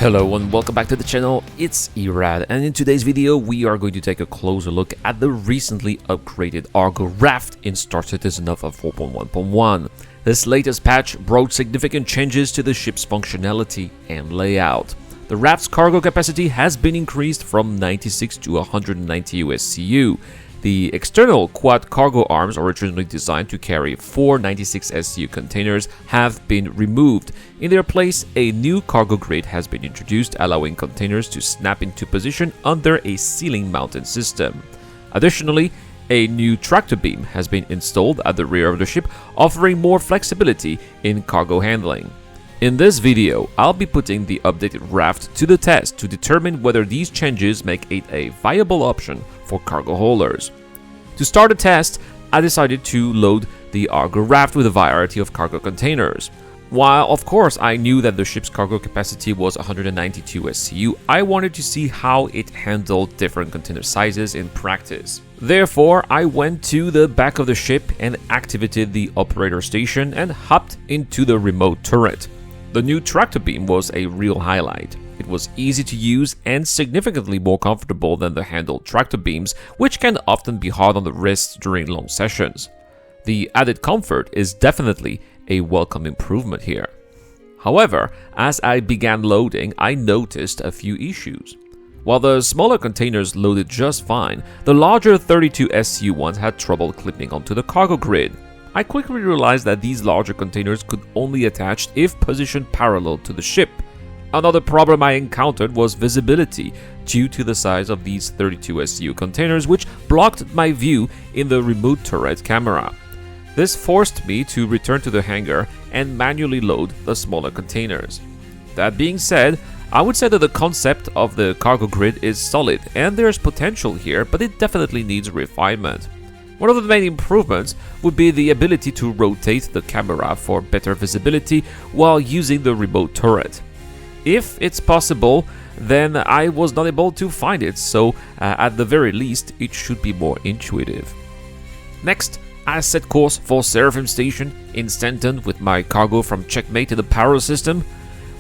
Hello and welcome back to the channel, it's Erad, and in today's video we are going to take a closer look at the recently upgraded ARGO RAFT in Star Citizen Alpha 4.1.1. This latest patch brought significant changes to the ship's functionality and layout. The RAFT's cargo capacity has been increased from 96 to 190 USCU. The external quad cargo arms, originally designed to carry 4 96 SCU containers, have been removed. In their place, a new cargo grid has been introduced, allowing containers to snap into position under a ceiling-mounted system. Additionally, a new tractor beam has been installed at the rear of the ship, offering more flexibility in cargo handling. In this video, I'll be putting the updated RAFT to the test to determine whether these changes make it a viable option for cargo haulers. To start the test, I decided to load the ARGO RAFT with a variety of cargo containers. While of course I knew that the ship's cargo capacity was 192 SCU, I wanted to see how it handled different container sizes in practice. Therefore, I went to the back of the ship and activated the operator station and hopped into the remote turret. The new tractor beam was a real highlight. It was easy to use and significantly more comfortable than the handled tractor beams, which can often be hard on the wrists during long sessions. The added comfort is definitely a welcome improvement here. However, as I began loading, I noticed a few issues. While the smaller containers loaded just fine, the larger 32 SCU ones had trouble clipping onto the cargo grid. I quickly realized that these larger containers could only attach if positioned parallel to the ship. Another problem I encountered was visibility due to the size of these 32 SCU containers, which blocked my view in the remote turret camera. This forced me to return to the hangar and manually load the smaller containers. That being said, I would say that the concept of the cargo grid is solid and there's potential here, but it definitely needs refinement. One of the main improvements would be the ability to rotate the camera for better visibility while using the remote turret. If it's possible, then I was not able to find it, so at the very least, it should be more intuitive. Next, I set course for Seraphim Station in Stanton with my cargo from Checkmate in the Pyro system.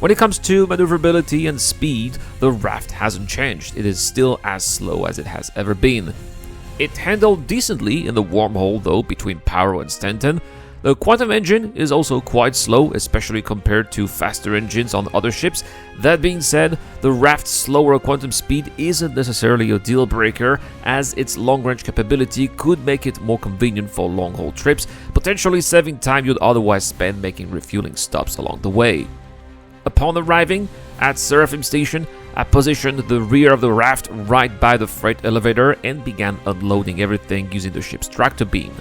When it comes to maneuverability and speed, the RAFT hasn't changed. It is still as slow as it has ever been. It handled decently in the wormhole though between Pyro and Stanton. The quantum engine is also quite slow, especially compared to faster engines on other ships. That being said, the RAFT's slower quantum speed isn't necessarily a deal breaker, as its long-range capability could make it more convenient for long-haul trips, potentially saving time you'd otherwise spend making refueling stops along the way. Upon arriving at Seraphim Station, I positioned the rear of the RAFT right by the freight elevator and began unloading everything using the ship's tractor beam.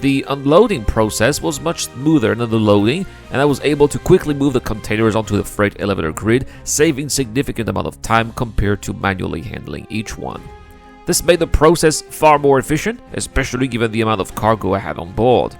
The unloading process was much smoother than the loading, and I was able to quickly move the containers onto the freight elevator grid, saving significant amount of time compared to manually handling each one. This made the process far more efficient, especially given the amount of cargo I had on board.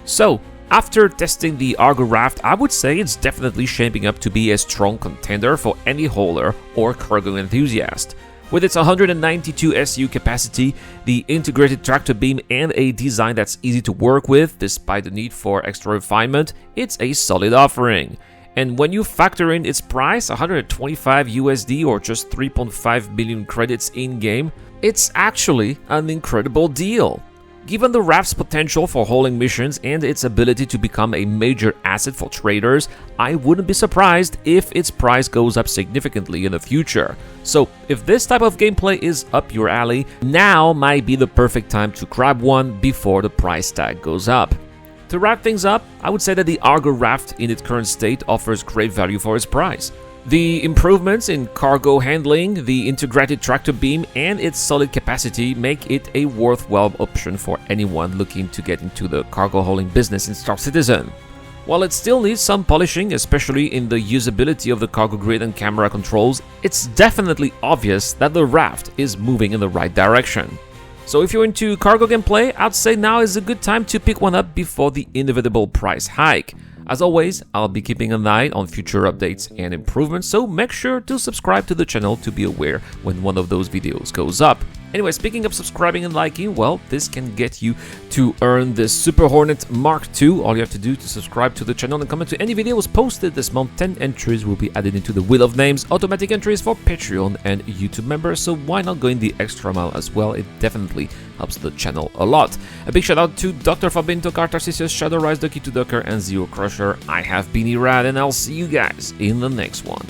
So, after testing the ARGO RAFT, I would say it's definitely shaping up to be a strong contender for any hauler or cargo enthusiast. With its 192 SCU capacity, the integrated tractor beam, and a design that's easy to work with despite the need for extra refinement, it's a solid offering. And when you factor in its price, 125 USD or just 3.5 million credits in-game, it's actually an incredible deal. Given the RAFT's potential for hauling missions and its ability to become a major asset for traders, I wouldn't be surprised if its price goes up significantly in the future. So, if this type of gameplay is up your alley, now might be the perfect time to grab one before the price tag goes up. To wrap things up, I would say that the ARGO RAFT in its current state offers great value for its price. The improvements in cargo handling, the integrated tractor beam, and its solid capacity make it a worthwhile option for anyone looking to get into the cargo hauling business in Star Citizen. While it still needs some polishing, especially in the usability of the cargo grid and camera controls, it's definitely obvious that the RAFT is moving in the right direction. So if you're into cargo gameplay, I'd say now is a good time to pick one up before the inevitable price hike. As always, I'll be keeping an eye on future updates and improvements, so make sure to subscribe to the channel to be aware when one of those videos goes up. Anyway, speaking of subscribing and liking, well, this can get you to earn the Super Hornet Mark II. All you have to do to subscribe to the channel and comment to any videos posted this month. 10 entries will be added into the Wheel of Names, automatic entries for Patreon and YouTube members, so why not go in the extra mile as well? It definitely helps the channel a lot. A big shout out to Dr. Fabin, Tokar, Tarcisius, Shadow Rise, Ducky to Ducker, and Zero Crusher. I have been Erad, and I'll see you guys in the next one.